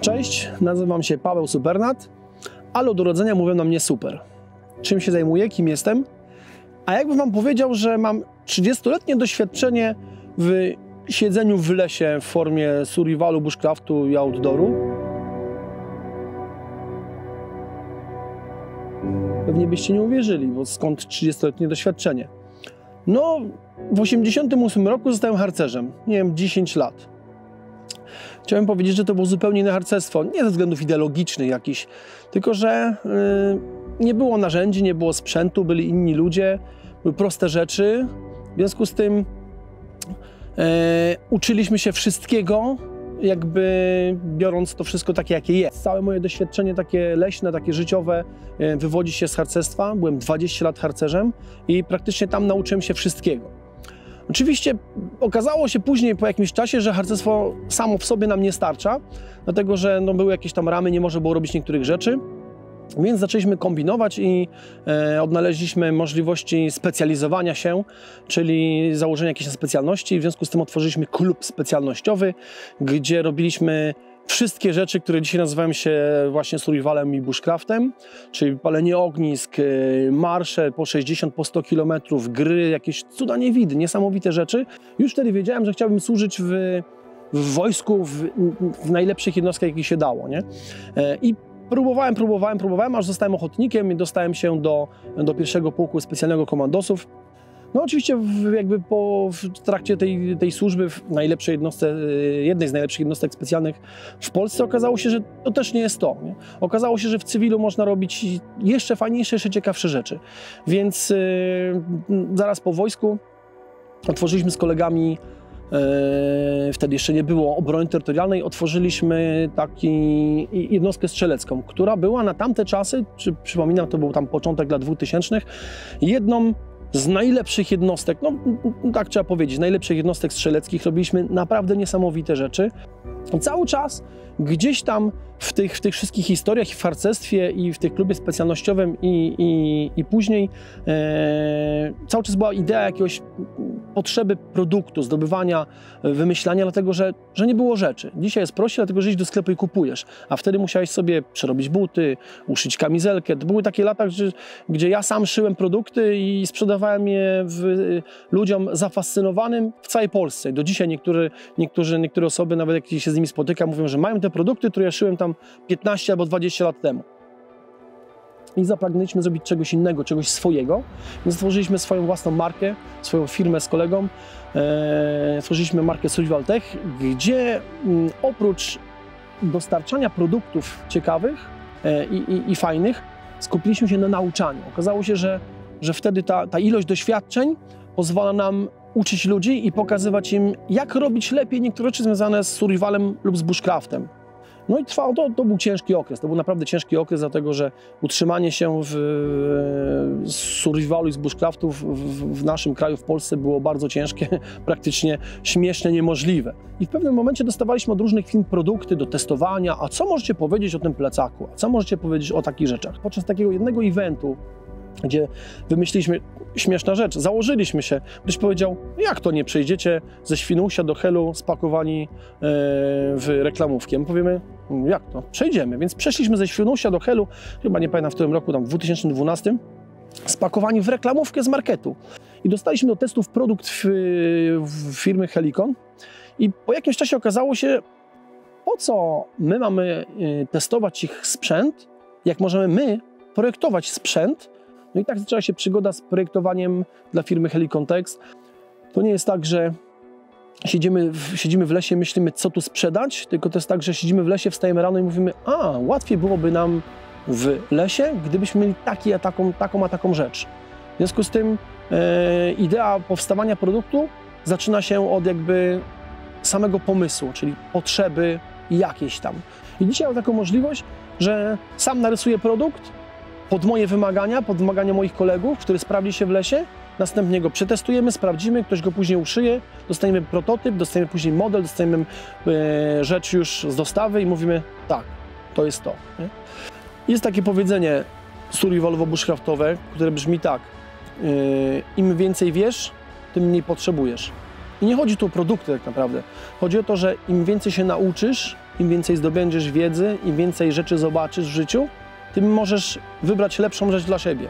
Cześć, nazywam się Paweł Supernat, ale od urodzenia mówią na mnie Super. Czym się zajmuję, kim jestem? A jakbym wam powiedział, że mam 30-letnie doświadczenie w siedzeniu w lesie w formie survivalu, bushcraftu i outdooru? Pewnie byście nie uwierzyli, bo skąd 30-letnie doświadczenie? No, w 88 roku zostałem harcerzem, nie wiem, 10 lat. Chciałem powiedzieć, że to było zupełnie inne harcerstwo, nie ze względów ideologicznych jakichś, tylko że nie było narzędzi, nie było sprzętu, byli inni ludzie, były proste rzeczy. W związku z tym uczyliśmy się wszystkiego, jakby biorąc to wszystko takie, jakie jest. Całe moje doświadczenie takie leśne, takie życiowe wywodzi się z harcerstwa. Byłem 20 lat harcerzem i praktycznie tam nauczyłem się wszystkiego. Oczywiście okazało się później, po jakimś czasie, że harcerstwo samo w sobie nam nie starcza, dlatego że były jakieś tam ramy, nie można było robić niektórych rzeczy. Więc zaczęliśmy kombinować i odnaleźliśmy możliwości specjalizowania się, czyli założenia jakiejś specjalności. W związku z tym otworzyliśmy klub specjalnościowy, gdzie robiliśmy wszystkie rzeczy, które dzisiaj nazywają się właśnie survivalem i bushcraftem, czyli palenie ognisk, marsze po 60, po 100 km, gry, jakieś cuda niewidy, niesamowite rzeczy. Już wtedy wiedziałem, że chciałbym służyć w wojsku, w najlepszych jednostkach, jakie się dało, nie? I próbowałem, aż zostałem ochotnikiem i dostałem się do pierwszego pułku specjalnego komandosów. No oczywiście w trakcie tej służby w najlepszej jednostce, jednej z najlepszych jednostek specjalnych w Polsce okazało się, że to też nie jest to. Nie? Okazało się, że w cywilu można robić jeszcze fajniejsze, jeszcze ciekawsze rzeczy. Więc zaraz po wojsku otworzyliśmy z kolegami, wtedy jeszcze nie było obrony terytorialnej, otworzyliśmy taką jednostkę strzelecką, która była na tamte czasy, przypominam, to był tam początek lat 2000, jedną z najlepszych jednostek, no tak trzeba powiedzieć, najlepszych jednostek strzeleckich. Robiliśmy naprawdę niesamowite rzeczy. I cały czas gdzieś tam w tych wszystkich historiach i w harcerstwie i w tych klubie specjalnościowym i później cały czas była idea jakiegoś potrzeby produktu, zdobywania, wymyślania, dlatego że nie było rzeczy. Dzisiaj jest prościej, dlatego że idziesz do sklepu i kupujesz, a wtedy musiałeś sobie przerobić buty, uszyć kamizelkę. To były takie lata, gdzie ja sam szyłem produkty i sprzedawałem je ludziom zafascynowanym w całej Polsce. Do dzisiaj niektóre osoby, nawet jak się z nimi spotykam, mówią, że mają te produkty, które ja szyłem tam 15 albo 20 lat temu. I zapragnęliśmy zrobić czegoś innego, czegoś swojego. Więc stworzyliśmy swoją własną markę, swoją firmę z kolegą. Stworzyliśmy markę Survival Tech, gdzie oprócz dostarczania produktów ciekawych i fajnych, skupiliśmy się na nauczaniu. Okazało się, że wtedy ta ilość doświadczeń pozwala nam uczyć ludzi i pokazywać im, jak robić lepiej niektóre rzeczy związane z survivalem lub z bushcraftem. No i trwało, to był ciężki okres, to był naprawdę ciężki okres, dlatego że utrzymanie się w survivalu i z bushcraftu w naszym kraju, w Polsce było bardzo ciężkie, praktycznie śmiesznie niemożliwe. I w pewnym momencie dostawaliśmy od różnych firm produkty do testowania, a co możecie powiedzieć o tym plecaku, a co możecie powiedzieć o takich rzeczach. Podczas takiego jednego eventu, gdzie wymyśliliśmy śmieszna rzecz, założyliśmy się, ktoś powiedział, jak to nie przejdziecie ze Świnoujścia do Helu spakowani w reklamówki. My powiemy, jak to? Przejdziemy. Więc przeszliśmy ze Świnoujścia do Helu, chyba nie pamiętam w którym roku, tam w 2012, spakowani w reklamówkę z marketu. I dostaliśmy do testów produkt firmy Helikon i po jakimś czasie okazało się, po co my mamy testować ich sprzęt, jak możemy my projektować sprzęt. No i tak zaczęła się przygoda z projektowaniem dla firmy Helikon Tex. To nie jest tak, że siedzimy w lesie i myślimy, co tu sprzedać, tylko to jest tak, że siedzimy w lesie, wstajemy rano i mówimy, łatwiej byłoby nam w lesie, gdybyśmy mieli taką rzecz. W związku z tym idea powstawania produktu zaczyna się od jakby samego pomysłu, czyli potrzeby jakiejś tam. I dzisiaj mam taką możliwość, że sam narysuję produkt, pod moje wymagania, pod wymagania moich kolegów, który sprawdzi się w lesie, następnie go przetestujemy, sprawdzimy, ktoś go później uszyje, dostaniemy prototyp, dostaniemy później model, dostaniemy rzecz już z dostawy i mówimy, tak, to jest to. Nie? Jest takie powiedzenie survivalowo-bushcraftowe, które brzmi tak, im więcej wiesz, tym mniej potrzebujesz. I nie chodzi tu o produkty tak naprawdę. Chodzi o to, że im więcej się nauczysz, im więcej zdobędziesz wiedzy, im więcej rzeczy zobaczysz w życiu, tym możesz wybrać lepszą rzecz dla siebie.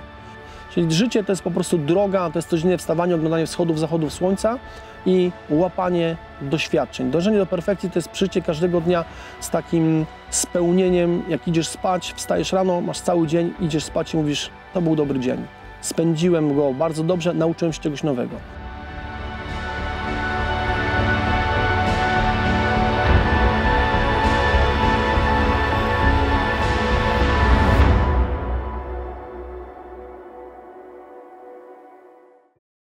Czyli życie to jest po prostu droga, to jest codzienne wstawanie, oglądanie wschodów, zachodów słońca i łapanie doświadczeń. Dążenie do perfekcji to jest przyjście każdego dnia z takim spełnieniem, jak idziesz spać, wstajesz rano, masz cały dzień, idziesz spać i mówisz, to był dobry dzień. Spędziłem go bardzo dobrze, nauczyłem się czegoś nowego.